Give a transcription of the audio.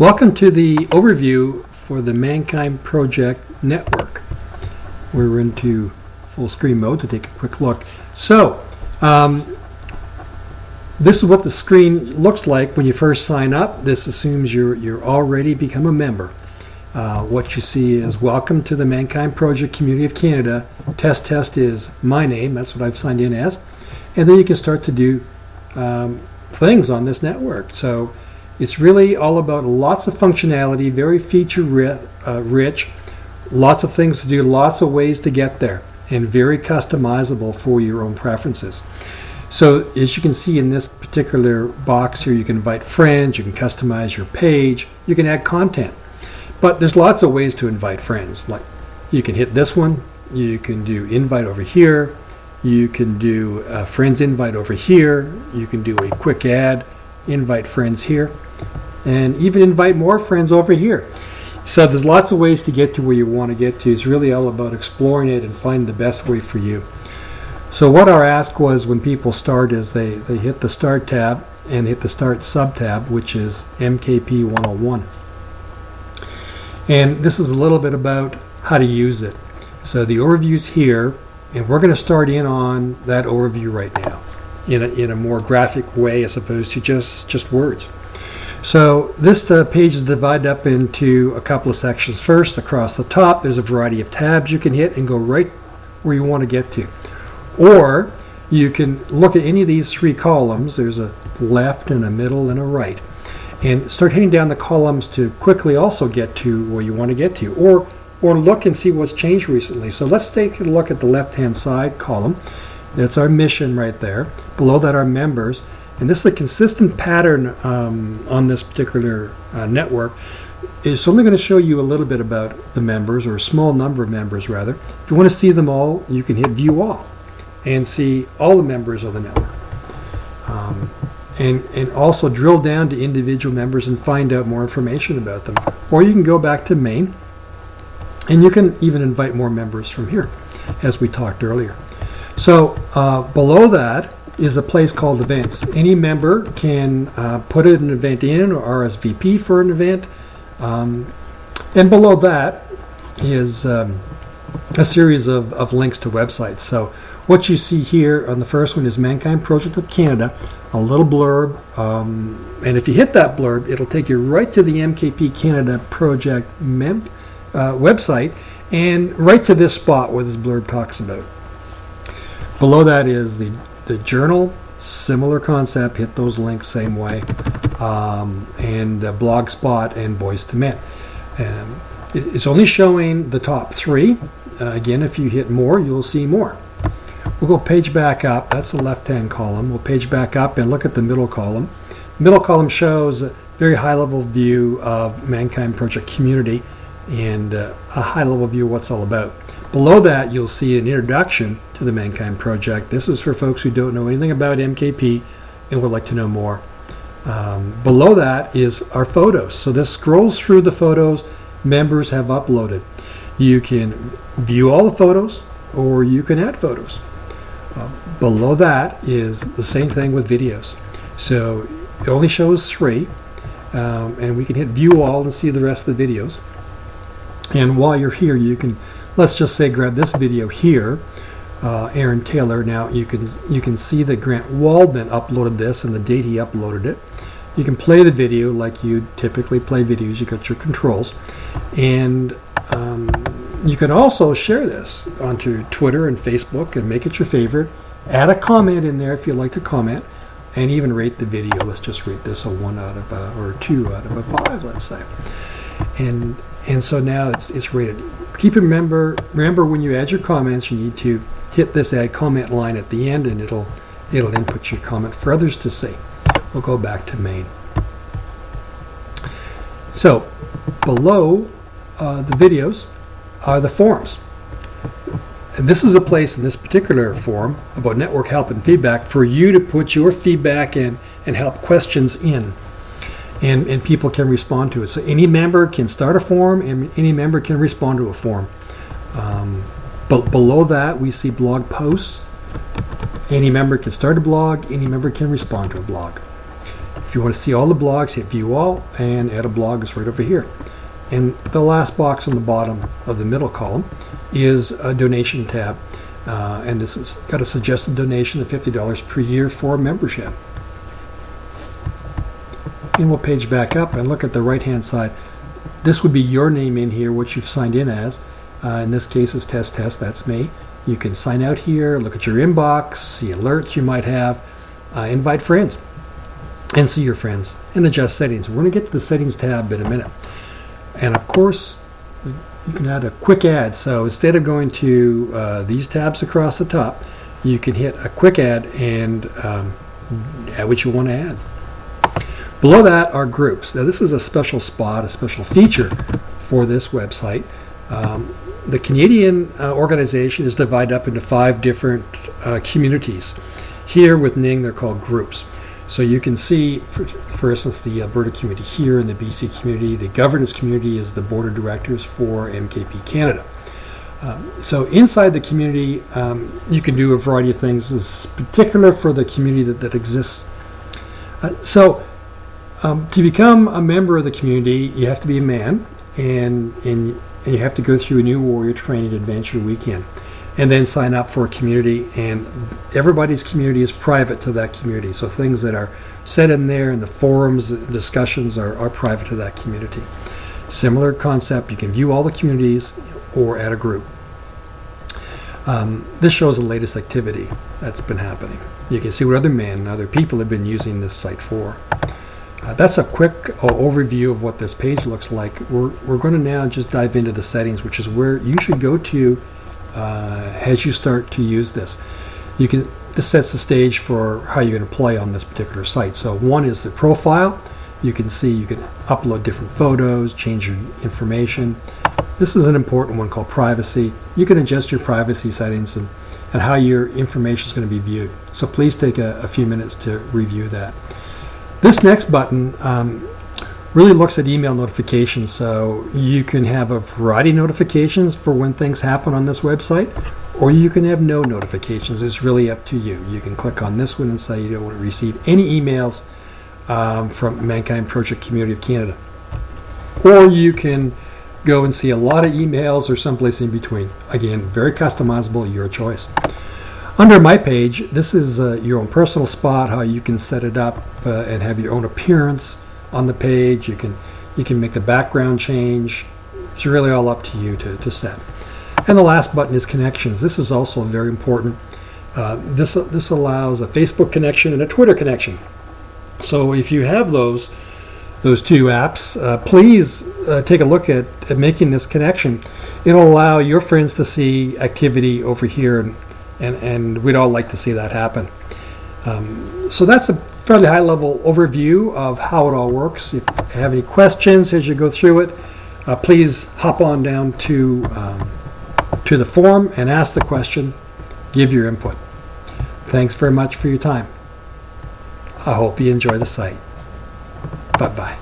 Welcome to the overview for the Mankind Project Network. We're into full screen mode to take a quick look. So, this is what the screen looks like when you first sign up. This assumes you're already become a member. What you see is welcome to the Mankind Project Community of Canada. Test is my name. That's what I've signed in as. And then you can start to do things on this network. So it's really all about lots of functionality, very feature rich, lots of things to do, lots of ways to get there, and very customizable for your own preferences. So as you can see in this particular box here, you can invite friends, you can customize your page, you can add content. But there's lots of ways to invite friends. Like you can hit this one, you can do invite over here, you can do friends invite over here, you can do a quick add, invite friends here, and even invite more friends over here. So there's lots of ways to get to where you want to get to. It's really all about exploring it and finding the best way for you. So what our ask was when people start is they hit the Start tab and hit the Start sub-tab, which is MKP 101. And this is a little bit about how to use it. So the overview's here, and we're going to start in on that overview right now in a more graphic way as opposed to just words. So this page is divided up into a couple of sections. First, across the top, there's a variety of tabs you can hit and go right where you want to get to. Or you can look at any of these three columns. There's a left and a middle and a right. And start hitting down the columns to quickly also get to where you want to get to. Or look and see what's changed recently. So let's take a look at the left-hand side column. That's our mission right there. Below that are members. And this is a consistent pattern on this particular network. It's only going to show you a little bit about the members, or a small number of members rather. If you want to see them all, you can hit View All and see all the members of the network. And also drill down to individual members and find out more information about them. Or you can go back to Main, and you can even invite more members from here, as we talked earlier. So below that is a place called Events. Any member can put an event in or RSVP for an event. And below that is a series of links to websites. So what you see here on the first one is Mankind Project of Canada, a little blurb. And if you hit that blurb, it'll take you right to the MKP Canada Project website and right to this spot where this blurb talks about. Below that is the journal, similar concept, hit those links same way, and Blogspot and Voice to Men. It's only showing the top three. Again, if you hit more, you'll see more. We'll go page back up. That's the left-hand column. We'll page back up and look at the middle column. The middle column shows a very high-level view of Mankind Project Community and a high-level view of what it's all about. Below that, you'll see an introduction to the Mankind Project. This is for folks who don't know anything about MKP and would like to know more. Below that is our photos. So this scrolls through the photos members have uploaded. You can view all the photos, or you can add photos. Below that is the same thing with videos. So it only shows three, and we can hit View All and see the rest of the videos. And while you're here, you can, let's just say, grab this video here, Aaron Taylor. Now you can see that Grant Waldman uploaded this and the date he uploaded it. You can play the video like you typically play videos. You got your controls, and you can also share this onto Twitter and Facebook and make it your favorite. Add a comment in there if you'd like to comment, and even rate the video. Let's just rate this a 1 out of or 2 out of a 5, let's say. And so now it's rated. Remember when you add your comments, you need to hit this add comment line at the end, and it'll input your comment for others to see. We'll go back to Main. So below the videos are the forums. And this is a place in this particular forum about network help and feedback for you to put your feedback in and help questions in. And people can respond to it. So any member can start a forum, and any member can respond to a forum. But below that, we see blog posts. Any member can start a blog. Any member can respond to a blog. If you want to see all the blogs, hit View All, and Add a Blog is right over here. And the last box on the bottom of the middle column is a donation tab. And this has got a suggested donation of $50 per year for membership. And we'll page back up and look at the right-hand side. This would be your name in here, what you've signed in as. In this case, it's Test, that's me. You can sign out here, look at your inbox, see alerts you might have, invite friends, and see your friends, and adjust settings. We're going to get to the settings tab in a minute. And of course, you can add a quick add. So instead of going to these tabs across the top, you can hit a quick add and add what you want to add. Below that are groups. Now this is a special spot, a special feature for this website. The Canadian organization is divided up into 5 different communities. Here with Ning, they're called groups. So you can see, for instance, the Alberta community here and the BC community. The governance community is the board of directors for MKP Canada. So inside the community, you can do a variety of things. This is particular for the community that exists. To become a member of the community, you have to be a man, and you have to go through a New Warrior Training Adventure weekend, and then sign up for a community. And everybody's community is private to that community. So things that are said in there and the forums, discussions are private to that community. Similar concept. You can view all the communities or add a group. This shows the latest activity that's been happening. You can see what other men and other people have been using this site for. That's a quick overview of what this page looks like. We're going to now just dive into the settings, which is where you should go to as you start to use this. This sets the stage for how you're going to play on this particular site. So one is the profile. You can see you can upload different photos, change your information. This is an important one called privacy. You can adjust your privacy settings and how your information is going to be viewed. So please take a few minutes to review that. This next button really looks at email notifications. So you can have a variety of notifications for when things happen on this website, or you can have no notifications. It's really up to you. You can click on this one and say you don't want to receive any emails from Mankind Project Community of Canada. Or you can go and see a lot of emails or someplace in between. Again, very customizable, your choice. Under my page, this is your own personal spot, how you can set it up and have your own appearance on the page. You can make the background change. It's really all up to you to set. And the last button is connections. This is also very important. This allows a Facebook connection and a Twitter connection. So if you have those 2 apps, please take a look at making this connection. It'll allow your friends to see activity over here, and we'd all like to see that happen. So that's a fairly high-level overview of how it all works. If you have any questions as you go through it, please hop on down to the forum and ask the question, give your input. Thanks very much for your time. I hope you enjoy the site. Bye-bye.